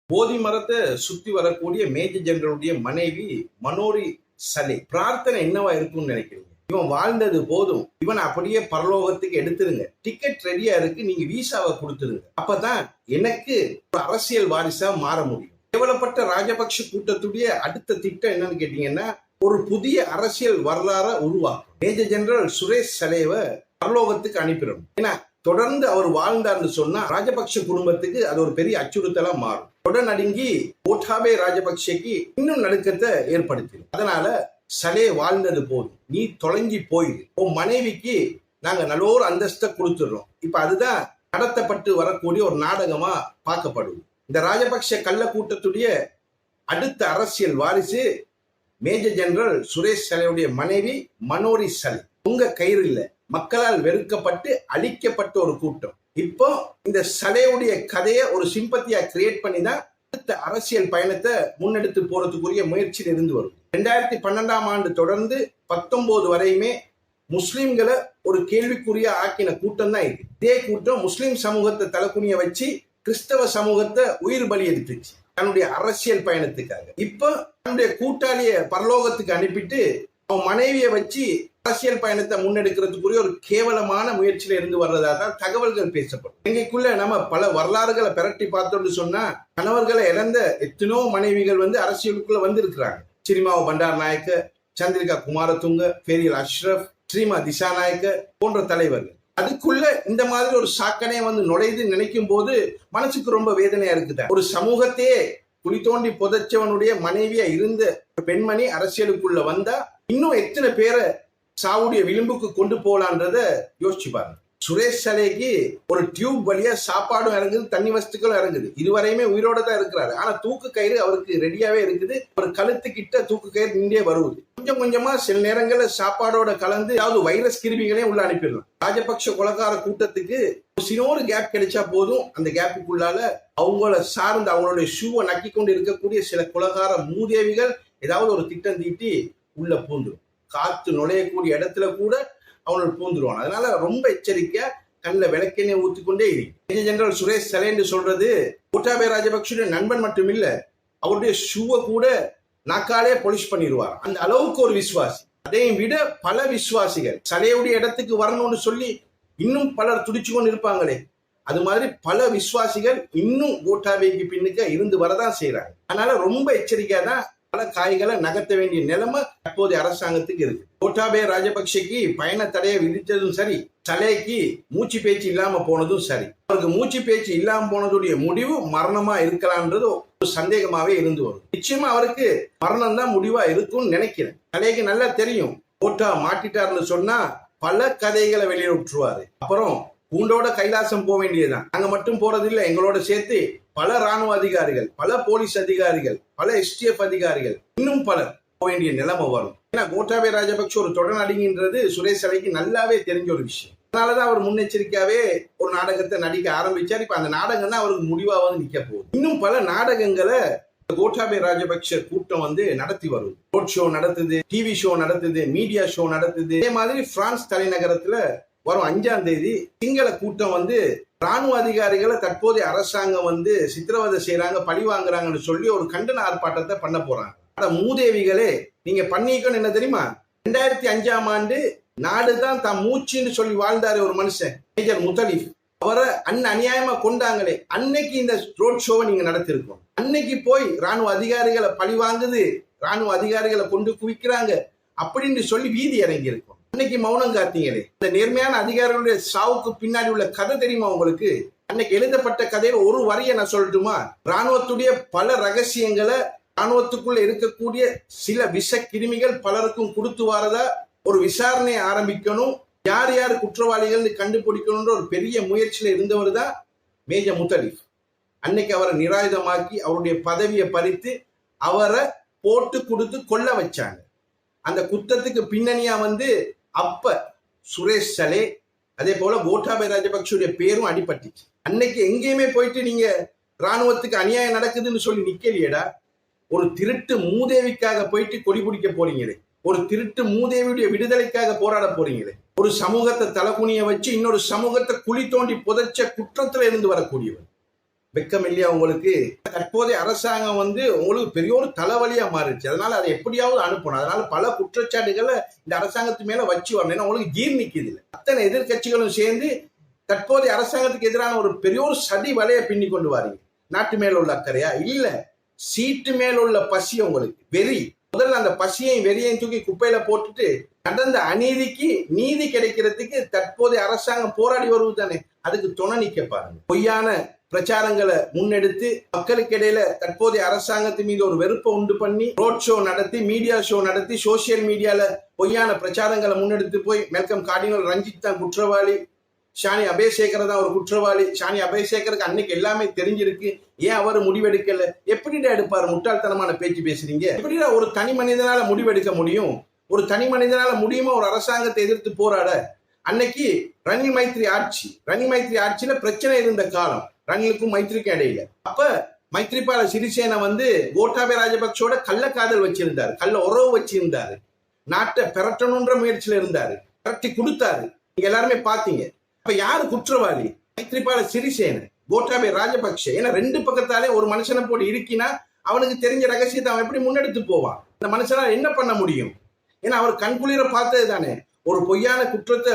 போதி மரத்தை சுத்தி வரக்கூடிய மேஜர் ஜெனரலுடைய மனைவி மனோரி சலே பிரார்த்தனை என்னவா இருக்கும்னு நினைக்கிறீங்க? இவன் வாழ்ந்தது போதும், இவன் அப்படியே பரலோகத்துக்கு எடுத்துருங்க, டிக்கெட் ரெடியா இருக்கு, நீங்க வீசாவை கொடுத்துருங்க, அப்பதான் எனக்கு ஒரு அரசியல் வாரிசா மாற முடியும். கேவலப்பட்ட ராஜபக்ஷ கூட்டத்துடைய அடுத்த திட்டம் என்னன்னு கேட்டீங்கன்னா, ஒரு புதிய அரசியல் வரலாறை உருவாக்கும். மேஜர் ஜெனரல் சுரேஷ் சலேவை பரலோகத்துக்கு அனுப்பிடணும். ஏன்னா தொடர்ந்து அவர் வாழ்ந்தார்னு சொன்னா ராஜபக்ஷ குடும்பத்துக்கு அது ஒரு பெரிய அச்சுறுத்தலா மாறும். தொடர்நடுங்கி கோட்டாபே ராஜபக்ஷக்கு இன்னும் நடுக்கத்தை ஏற்படுத்திடும். அதனால சலே வாழ்ந்தது போதும், நீ தொலைஞ்சி போயிடு, உன் மனைவிக்கு நாங்க நல்ல ஒரு அந்தஸ்தை கொடுத்துடுறோம். இப்ப அதுதான் நடத்தப்பட்டு வரக்கூடிய ஒரு நாடகமா பார்க்கப்படுது. இந்த ராஜபக்ஷ கள்ள கூட்டத்துடைய அடுத்த அரசியல் வாரிசு மேஜர் ஜெனரல் சுரேஷ் சலேவுடைய மனைவி மனோரி சலே. உங்க கயிறு இல்ல, மக்களால் வெறுக்கப்பட்டு அழிக்கப்பட்ட ஒரு கூட்டம். இப்போ இந்த சலேவுடைய கதையை ஒரு சிம்பத்தியா கிரியேட் பண்ணி தான் அடுத்த அரசியல் பயணத்தை முன்னெடுத்து போறதுக்குரிய முயற்சியில் இருந்து வரும். 2012ஆம் ஆண்டு தொடர்ந்து 19 வரையுமே முஸ்லிம்களை ஒரு கேள்விக்குரிய ஆக்கின கூட்டம் தான் இது. இதே கூட்டம் முஸ்லிம் சமூகத்தை தலைக்குனிய வச்சு கிறிஸ்தவ சமூகத்தை உயிர் பலி எடுத்துச்சு தன்னுடைய அரசியல் பயணத்துக்காக. இப்போ தன்னுடைய கூட்டாளிய பரலோகத்துக்கு அனுப்பிட்டு அவன் மனைவியை வச்சு அரசியல் பயணத்தை முன்னெடுக்கிறதுக்குரிய ஒரு கேவலமான முயற்சியில இருந்து வர்றதா தான் தகவல்கள் பேசப்படும். இங்கேக்குள்ள நம்ம பல வரலாறுகளை பிரட்டி பார்த்தோம்னு சொன்னா, கணவர்களை இழந்த எத்தனோ மனைவிகள் அரசியலுக்குள்ள வந்திருக்கிறாங்க. சிரிமாவோ பண்டார் நாயக்க, சந்திரிகா குமாரதுங்க, ஃபேரியல் அஷ்ரப், ஸ்ரீமா திசா நாயக்க போன்ற தலைவர்கள். அதுக்குள்ள இந்த மாதிரி ஒரு சாக்கனை நுழைது நினைக்கும் போது மனசுக்கு ரொம்ப வேதனையா இருக்குதா. ஒரு சமூகத்தையே குழி தோண்டி புதைச்சவனுடைய மனைவியா இருந்த பெண்மணி அரசியலுக்குள்ள வந்தா இன்னும் எத்தனை பேரை சாவுடைய விளிம்புக்கு கொண்டு போலான்றத யோசிச்சு பாருங்க. சுரேஷ் சலேக்கு ஒரு டியூப் வழியா சாப்பாடும் இறங்குது, தண்ணி வசதிகளும் இறங்குது. இதுவரையுமே உயிரோட தான் இருக்கிறாரு. ஆனா தூக்கு கயிறு அவருக்கு ரெடியாவே இருக்குது. ஒரு கழுத்து கிட்ட தூக்கு கயிறு நின்றே வருவது. கொஞ்சம் கொஞ்சமா சில நேரங்கள்ல சாப்பாடோட கலந்து ஏதாவது வைரஸ் கிருமிகளையும் உள்ள அனுப்பிடலாம். ராஜபக்ஷ கொலைகார கூட்டத்துக்கு ஒரு சின்னோரு கேப் கிடைச்சா போதும், அந்த கேப்புக்குள்ளால அவங்கள சார்ந்து அவங்களுடைய ஷூவை நக்கி கொண்டு இருக்கக்கூடிய சில கொலைகார மூதேவிகள் ஏதாவது ஒரு திட்டம் தீட்டி உள்ள பூந்துடும். காத்து நுழையக்கூடிய இடத்துல கூட அவனோட பூந்துருவான். அதனால ரொம்ப எச்சரிக்கையா கண்ணில் விளக்கெண்ணெய் ஊத்திக்கொண்டே இருக்கு. மேஜர் ஜெனரல் சுரேஷ் சலேன்னு சொல்றது கோட்டாபே ராஜபக்ஷுடைய நண்பன் மட்டும் இல்ல, அவருடைய ஷூவை கூட நாக்காலே பொலிஷ் பண்ணிடுவார். அந்த அளவுக்கு ஒரு விசுவாசி. அதையும் விட பல விசுவாசிகள் சலேவுடைய இடத்துக்கு வரணும்னு சொல்லி இன்னும் பலர் துடிச்சு கொண்டு இருப்பாங்களே, அது மாதிரி பல விசுவாசிகள் இன்னும் கோட்டாபேக்கு பின்னுக்கு இருந்து வரதான் செய்யறாங்க. அதனால ரொம்ப எச்சரிக்கையா தான் பல காய்களை நகர்த்த வேண்டிய நிலைமை தற்போதைய அரசாங்கத்துக்கு இருக்கு. கோட்டாபே ராஜபக்ஷக்கு பயண தடையை விதித்ததும் சரி, சலேக்கு மூச்சு பேச்சு இல்லாம போனதும் சரி. அவருக்கு மூச்சு பேச்சு இல்லாம போனதுடைய முடிவு மரணமா இருக்கலாம்ன்றது ஒரு சந்தேகமாவே இருந்து வரும். நிச்சயமா அவருக்கு மரணம் தான் முடிவா இருக்கும்னு நினைக்கிறேன். சலேக்கு நல்லா தெரியும், கோட்டா மாட்டிட்டாருன்னு சொன்னா பல கதைகளை வெளியே விட்டுருவாரு. அப்புறம் பூண்டோட கைலாசம் போக வேண்டியதுதான். நாங்க மட்டும் போறதில்லை, எங்களோட சேர்த்து பல ராணுவ அதிகாரிகள், பல போலீஸ் அதிகாரிகள், பல எஸ்டிஎஃப் அதிகாரிகள், இன்னும் பலர் போக வேண்டிய நிலைமை வரும். ஏன்னா கோட்டாபே ராஜபக்ஷ ஒரு தொடர்நடிகின்றது சுரேஷ் சலேக்கு நல்லாவே தெரிஞ்ச ஒரு விஷயம். அதனாலதான் அவர் முன்னெச்சரிக்கையாவே ஒரு நாடகத்தை நடிக்க ஆரம்பிச்சார். இப்ப அந்த நாடகம் தான் அவருக்கு முடிவாவது நிக்க போகுது. இன்னும் பல நாடகங்களை கோட்டாபே ராஜபக்ஷ கூட்டம் நடத்தி வருது. ரோட் ஷோ நடத்துது, டிவி ஷோ நடத்துது, மீடியா ஷோ நடத்துது. இதே மாதிரி பிரான்ஸ் தலைநகரத்துல வரும் 5ஆம் தேதி சிங்கள கூட்டம் ராணுவ அதிகாரிகளை தற்போதைய அரசாங்கம் சித்திரவதை செய்யறாங்க, பழி வாங்குறாங்கன்னு சொல்லி ஒரு கண்டன ஆர்ப்பாட்டத்தை பண்ண போறாங்க. அட மூதேவிகளே, நீங்க பண்ணிக்கணும் என்ன தெரியுமா? 2005ஆம் ஆண்டு நாடுதான் தான் மூச்சுன்னு சொல்லி வாழ்ந்தாரு ஒரு மனுஷன், மேஜர் முத்தலிஃப். அவரை அநியாயமா கொண்டாங்களே, அன்னைக்கு இந்த ரோட் ஷோவை நீங்க நடத்திருக்கோம். அன்னைக்கு போய் ராணுவ அதிகாரிகளை பழி வாங்குது, ராணுவ அதிகாரிகளை கொண்டு குவிக்கிறாங்க அப்படின்னு சொல்லி வீதி இறங்கி இருக்கும். அன்னைக்கு மௌனம் காத்தீங்களே. இந்த நேர்மையான அதிகாரிகளுடைய சாவுக்கு பின்னாடி உள்ள கதை தெரியுமா உங்களுக்கு? அன்னைக்கு எழுதப்பட்ட கதையில ஒரு வரியை நான் சொல்லட்டுமா? ராணுவத்துடைய பல ரகசியங்களை, ராணுவத்துக்குள்ள இருக்கக்கூடிய சில விஷ கிருமிகள் பலருக்கும் கொடுத்து வரதா ஒரு விசாரணையை ஆரம்பிக்கணும், யார் யார் குற்றவாளிகள் கண்டுபிடிக்கணும்ன்ற ஒரு பெரிய முயற்சியில இருந்தவர் தான் மேஜர் முத்தலிஃப். அன்னைக்கு அவரை நிராயுதமாக்கி அவருடைய பதவியை பறித்து அவரை போட்டு கொடுத்து கொல்ல வச்சாங்க. அந்த குற்றத்துக்கு பின்னணியா அப்ப சுரேஷ் சலே, அதே போல கோட்டாபே ராஜபக்ஷுடைய பேரும் அடிபட்டுச்சு. அன்னைக்கு எங்கேயுமே போயிட்டு நீங்க ராணுவத்துக்கு அநியாயம் நடக்குதுன்னு சொல்லி நிக்கலையேடா. ஒரு திருட்டு மூதேவிக்காக போயிட்டு கொடி பிடிக்க போறீங்களே, ஒரு திருட்டு மூதேவியுடைய விடுதலைக்காக போராட போறீங்களே, ஒரு சமூகத்தை தலைகுனிய வச்சு இன்னொரு சமூகத்தை குழி தோண்டி புதைச்ச குற்றத்துல இருந்து வரக்கூடியவர். வெக்கம் இல்லையா உங்களுக்கு? தற்போதைய அரசாங்கம் வந்து உங்களுக்கு பெரிய ஒரு தலைவலியா மாறிடுச்சு. அதனால அதை எப்படியாவது அனுப்பணும். அதனால பல குற்றச்சாட்டுகளை இந்த அரசாங்கத்து மேல வச்சு வரணும். ஏன்னா உங்களுக்கு ஜீர்ணிக்குது இல்லை. அத்தனை எதிர்கட்சிகளும் சேர்ந்து தற்போதைய அரசாங்கத்துக்கு எதிரான ஒரு பெரிய ஒரு சதி வலையை பின்னி கொண்டு வாரீங்க. நாட்டு மேல உள்ள அக்கறையா? இல்ல, சீட்டு மேல உள்ள பசி உங்களுக்கு வெறி. முதல்ல அந்த பசியையும் வெறியையும் தூக்கி குப்பையில போட்டுட்டு நடந்த அநீதிக்கு நீதி கிடைக்கிறதுக்கு தற்போதைய அரசாங்கம் போராடி வருவது தானே, அதுக்கு துணை நிக்க பாருங்க. பொய்யான பிரச்சாரங்களை முன்னெடுத்து மக்களுக்கு இடையில தற்போதைய அரசாங்கத்தின் மீது ஒரு வெறுப்பை உண்டு பண்ணி ரோட் ஷோ நடத்தி, மீடியா ஷோ நடத்தி, சோசியல் மீடியால பொய்யான பிரச்சாரங்களை முன்னெடுத்து போய் மெல்கம் கார்டினல் ரஞ்சித் தான் குற்றவாளி, ஷானி அபேசேகர் தான் ஒரு குற்றவாளி, ஷானி அபேசேகருக்கு அன்னைக்கு எல்லாமே தெரிஞ்சிருக்கு, ஏன் அவர் முடிவெடுக்கல? எப்படிடா எடுப்பாரு? முட்டாள்தனமான பேச்சு பேசுறீங்க. எப்படிடா ஒரு தனி மனிதனால முடிவெடுக்க முடியும்? ஒரு தனி மனிதனால முடியுமா ஒரு அரசாங்கத்தை எதிர்த்து போராட? அன்னைக்கு ரணில் மைத்ரி ஆட்சியில பிரச்சனை இருந்த காலம், ரணிலுக்கும் மைத்ரிக்கும் இடையில. அப்ப மைத்ரிபால சிறிசேன வந்து கோட்டாபய ராஜபக்சோட கள்ளக்காதல் வச்சிருந்தாரு, கள்ள உறவு வச்சிருந்தாரு, நாட்டை பெரட்டணுன்ற முயற்சியில இருந்தாரு, பெரட்டி கொடுத்தாரு. நீங்க எல்லாருமே பாத்தீங்க. அப்ப யாரு குற்றவாளி? மைத்ரிபால சிறிசேன, கோட்டாபய ராஜபக்ஷ. ஏன்னா ரெண்டு பக்கத்தாலே ஒரு மனுஷனை போட்டு இருக்கினா அவனுக்கு தெரிஞ்ச ரகசியத்தை அவன் எப்படி முன்னெடுத்து போவான்? இந்த மனுஷனால என்ன பண்ண முடியும்? ஏன்னா அவர் கண்குளிர பார்த்தது தானே. ஒரு பொய்யான குற்றத்தை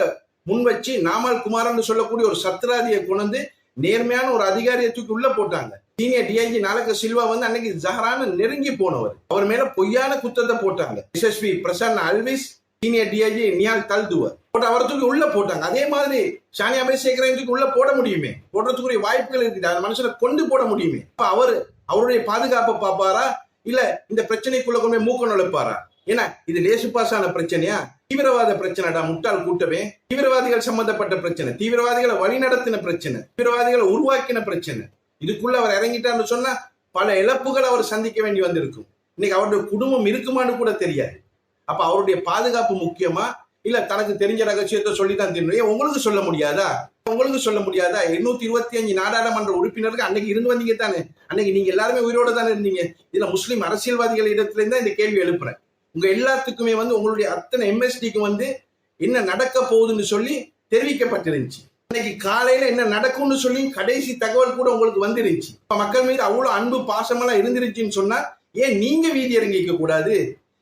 முன் வச்சு நாமல் குமாரன் சொல்லக்கூடிய ஒரு சத்ராதியை கொண்டு நேர்மையான ஒரு அதிகாரியை தூக்கி உள்ள போட்டாங்க. சீனியர் டிஐஜி நாலக சில்வா வந்து அன்னைக்கு ஜஹரான நெருங்கி போனவர், அவர் மேல பொய்யான குற்றத்தை போட்டாங்க. SSP Prasanna Alwis, senior DIG Nihal Thalduwa போட்டு அவரை தூக்கி உள்ள போட்டாங்க. அதே மாதிரி ஷானி அபேசேகரையும் தூக்கி உள்ள போட முடியுமே, போடுறதுக்குரிய வாய்ப்புகள் இருக்குது. அந்த மனுஷனை கொண்டு போட முடியுமே. அப்ப அவருடைய பாதுகாப்பை பார்ப்பாரா, இல்ல இந்த பிரச்சனைக்குள்ள கொண்டு போய் மூக்க நுழைப்பாரா? ஏன்னா இது லேசு பாசான பிரச்சனையா? தீவிரவாத பிரச்சனைடா முட்டாள் கூட்டமே. தீவிரவாதிகள் சம்பந்தப்பட்ட பிரச்சனை, தீவிரவாதிகளை வழிநடத்தின பிரச்சனை, தீவிரவாதிகளை உருவாக்கின பிரச்சனை. இதுக்குள்ள அவர் இறங்கிட்டான்னு சொன்னா பல இழப்புகள் அவர் சந்திக்க வேண்டி வந்திருக்கும். இன்னைக்கு அவருடைய குடும்பம் இருக்குமான்னு கூட தெரியாது. அப்ப அவருடைய பாதுகாப்பு முக்கியமா, இல்ல தனக்கு தெரிஞ்ச ரகசியத்தை சொல்லித்தான் தெரியும்? உங்களுக்கு சொல்ல முடியாதா? 825 நாடாளுமன்ற உறுப்பினருக்கு அன்னைக்கு இருந்து வந்தீங்க தானே. அன்னைக்கு நீங்க எல்லாருமே உயிரோட தானே இருந்தீங்க. இதுல முஸ்லிம் அரசியல்வாதிகள் இடத்துல இருந்தா இந்த கேள்வி எழுப்புறேன். உங்க எல்லாத்துக்குமே வந்து உங்களுடைய அத்தனை எம்எஸ்டிக்கு வந்து என்ன நடக்க போகுதுன்னு சொல்லி தெரிவிக்கப்பட்டிருந்துச்சு. இன்னைக்கு காலையில என்ன நடக்கும்னு சொல்லி கடைசி தகவல் கூட உங்களுக்கு வந்துருந்துச்சு. மக்கள் மீது அவ்வளவு அன்பு பாசமெல்லாம் இருந்துருச்சுன்னு சொன்னா ஏன் நீங்க வீதி இறங்கிக்க கூடாது?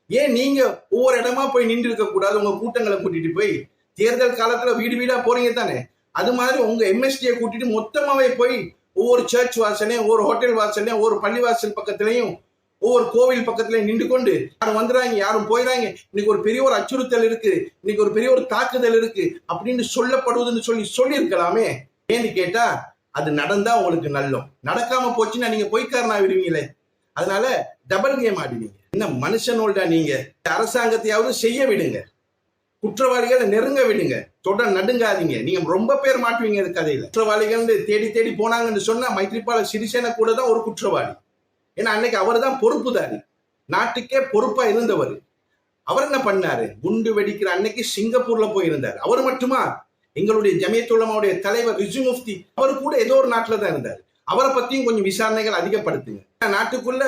ஏன் நீங்க ஒவ்வொரு இடமா போய் நின்று இருக்க கூடாது? உங்க கூட்டங்களை கூட்டிட்டு போய் தேர்தல் காலத்துல வீடு வீடா போறீங்க தானே. அது மாதிரி உங்க எம்எஸ்டியை கூட்டிட்டு மொத்தமாவே போய் ஒவ்வொரு சர்ச் வாசலையும், ஒவ்வொரு ஹோட்டல் வாசலையும், ஒவ்வொரு பள்ளிவாசல் பக்கத்திலையும், ஒவ்வொரு கோவில் பக்கத்திலையும் நின்று கொண்டு யாரும் வந்துடுறாங்க, யாரும் போயிடாங்க, இன்னைக்கு ஒரு பெரிய ஒரு அச்சுறுத்தல் இருக்கு, இன்னைக்கு ஒரு பெரிய ஒரு தாக்குதல் இருக்கு அப்படின்னு சொல்லப்படுவதுன்னு சொல்லி இருக்கலாமே. ஏன்னு கேட்டா அது நடந்தா உங்களுக்கு நல்லம், நடக்காம போச்சுன்னா நீங்க பொய்க்காரனா விடுவீங்களே. அதனால டபுள் கேம் ஆடினீங்க. என்ன மனுஷனோட நீங்க? அரசாங்கத்தையாவது செய்ய விடுங்க, குற்றவாளிகளை நெருங்க விடுங்க, தொடர் நடுங்காதீங்க. நீங்க ரொம்ப பேர் மாட்டுவீங்க இது கதையில. குற்றவாளிகள் தேடி தேடி போனாங்கன்னு சொன்னா மைத்ரிபால சிறிசேன கூட தான் ஒரு குற்றவாளி. ஏன்னா அன்னைக்கு அவர் தான் பொறுப்புதாரி, நாட்டுக்கே பொறுப்பா இருந்தவர். அவர் என்ன பண்ணாரு? குண்டு வெடிக்கிற அன்னைக்கு சிங்கப்பூர்ல போயிருந்தார். அவர் மட்டுமா? எங்களுடைய ஜமியத்துல் உலமாவுடைய தலைவர் ரிஜு முஃப்தி அவர் கூட ஏதோ ஒரு நாட்டுல தான் இருந்தார். அவரை பத்தியும் கொஞ்சம் விசாரணைகள் அதிகப்படுத்துங்க. நாட்டுக்குள்ள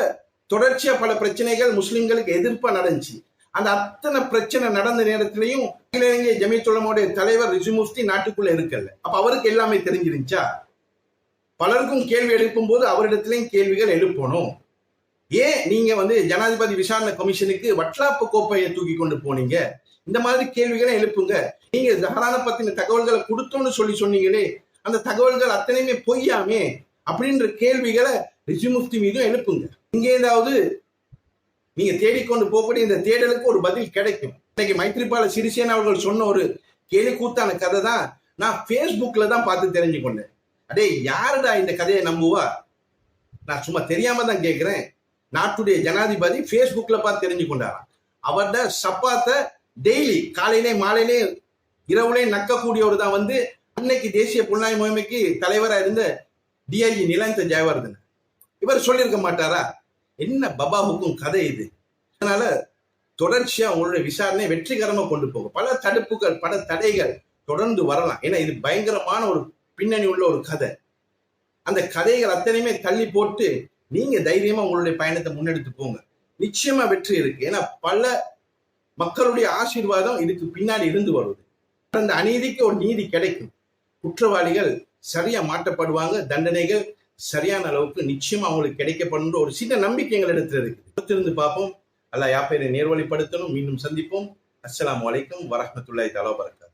தொடர்ச்சியா பல பிரச்சனைகள் முஸ்லிம்களுக்கு எதிர்ப்பா நடந்துச்சு. அந்த அத்தனை பிரச்சனை நடந்த நேரத்திலையும் இலங்கை ஜமியத்துல் உலமாவுடைய தலைவர் ரிஜு முஃப்தி நாட்டுக்குள்ள இருக்கல. அப்ப அவருக்கு எல்லாமே தெரிஞ்சிருந்துச்சா? பலருக்கும் கேள்வி எழுப்பும் போது அவரிடத்திலையும் கேள்விகள் எழுப்பணும். ஏன் நீங்க வந்து ஜனாதிபதி விசாரணை கமிஷனுக்கு வட்லாப்பு கோப்பையை தூக்கி கொண்டு போனீங்க? இந்த மாதிரி கேள்விகளை எழுப்புங்க. நீங்க ஜஹரான பத்தின தகவல்களை கொடுத்தோன்னு சொன்னீங்களே, அந்த தகவல்கள் அத்தனையுமே பொய்யாமே அப்படின்ற கேள்விகளை ரிஜு முஃப்தி மீதும் எழுப்புங்க. இங்கே ஏதாவது நீங்க தேடிக்கொண்டு போகக்கூடிய இந்த தேடலுக்கு ஒரு பதில் கிடைக்கும். இன்னைக்கு மைத்ரிபால சிறிசேன அவர்கள் சொன்ன ஒரு கேலி கூத்தான கதை தான் நான் Facebookல தான் பார்த்து தெரிஞ்சு கொண்டேன். அடே யாருடா இந்த கதையை நம்புவா? நான் சும்மா தெரியாம தான் கேட்கிறேன். நாட்டுடைய ஜனாதிபதி Facebookல பார்த்து தெரிஞ்சு கொண்டாராம். அவர்ட சப்பாத்த டெய்லி காலையிலே மாலையிலே இரவுலே நக்கக்கூடியவர் தான் வந்து அன்னைக்கு தேசிய புலனாய்வு முகமைக்கு தலைவராக இருந்த டிஐஜி நிலந்த ஜெயவர்தன். இவர் சொல்லியிருக்க மாட்டாரா? என்ன பபாவுக்கும் கதை இது. அதனால தொடர்ச்சியா உங்களுடைய விசாரணை வெற்றிகரமா கொண்டு போகும். பல தடுப்புகள், பல தடைகள் தொடர்ந்து வரலாம். ஏன்னா இது பயங்கரமான ஒரு பின்னணி உள்ள ஒரு கதை. அந்த கதைகள் அத்தனையுமே தள்ளி போட்டு நீங்க தைரியமா உங்களுடைய பயணத்தை முன்னெடுத்து போங்க. நிச்சயமா வெற்றி இருக்கு. ஏன்னா பல மக்களுடைய ஆசீர்வாதம் இதுக்கு பின்னாடி இருந்து வருது. அந்த அநீதிக்கு ஒரு நீதி கிடைக்கும். குற்றவாளிகள் சரியா மாட்டப்படுவாங்க, தண்டனைகள் சரியான அளவுக்கு நிச்சயமா அவங்களுக்கு கிடைக்கப்படும் ஒரு சின்ன நம்பிக்கை எங்களிடத்தில் இருக்கு. பொறுத்திருந்து பார்ப்போம். அல்லாஹ் யாப்பேரை நேர்வழிப்படுத்தணும். மீண்டும் சந்திப்போம். அஸ்ஸலாமு அலைக்கும் வரஹ்மத்துல்லாஹி தஆலா வபரகாத்துஹு.